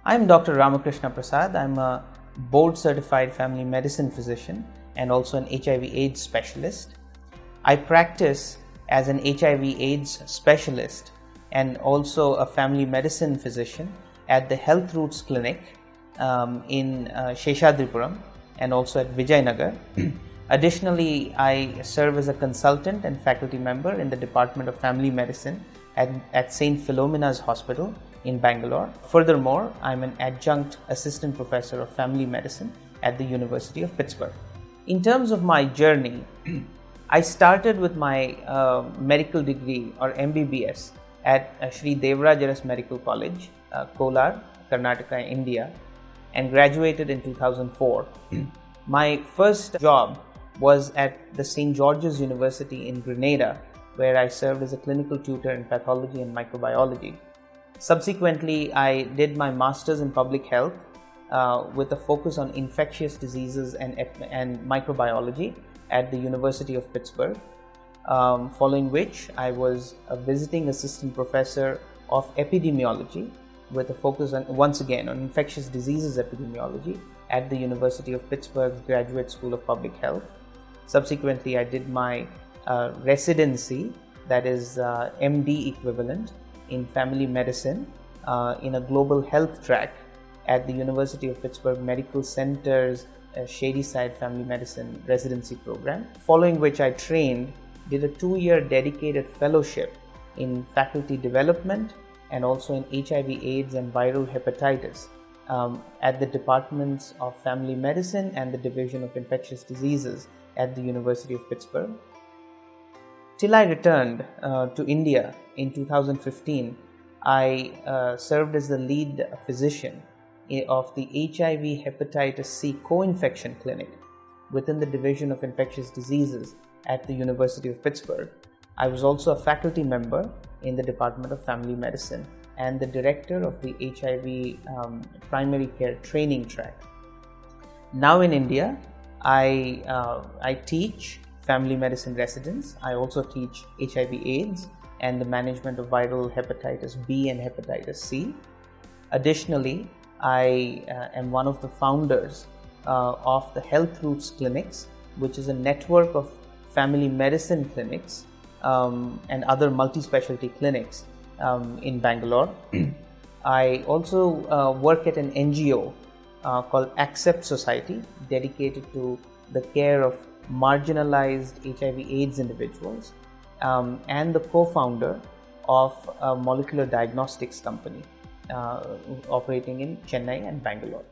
I'm Dr. Ramakrishna Prasad. I'm a board-certified family medicine physician and also an HIV/AIDS specialist. I practice as an HIV/AIDS specialist and also a family medicine physician at the Health Roots Clinic in Sheshadripuram and also at Vijayanagar. Additionally, I serve as a consultant and faculty member in the Department of Family Medicine at St. Philomena's Hospital in Bangalore. Furthermore, I'm an adjunct assistant professor of family medicine at the University of Pittsburgh. In terms of my journey, I started with my medical degree or MBBS at Sri Devaraj Medical College, Kolar, Karnataka, India, and graduated in 2004. My first job was at the St. George's University in Grenada, where I served as a clinical tutor in pathology and microbiology. Subsequently, I did my master's in public health with a focus on infectious diseases and microbiology at the University of Pittsburgh, following which I was a visiting assistant professor of Epidemiology with a focus on, once again, on infectious diseases epidemiology at the University of Pittsburgh's Graduate School of Public Health. Subsequently, I did my residency, that is MD equivalent, in family medicine in a global health track at the University of Pittsburgh Medical Center's Shadyside Family Medicine residency program, following which I did a 2-year dedicated fellowship in faculty development and also in HIV/AIDS and viral hepatitis at the Departments of Family Medicine and the Division of Infectious Diseases at the University of Pittsburgh. Till I returned to India in 2015, I served as the lead physician of the HIV Hepatitis C coinfection clinic within the Division of Infectious Diseases at the University of Pittsburgh. I was also a faculty member in the Department of Family Medicine and the director of the HIV Primary Care Training Tract. Now in India, I teach family medicine residents. I also teach HIV/AIDS and the management of viral hepatitis B and hepatitis C. Additionally, I am one of the founders of the Health Roots Clinics, which is a network of family medicine clinics and other multi-specialty clinics in Bangalore. I also work at an NGO called Accept Society, dedicated to the care of marginalized HIV/AIDS individuals, and the co-founder of a molecular diagnostics company operating in Chennai and Bangalore.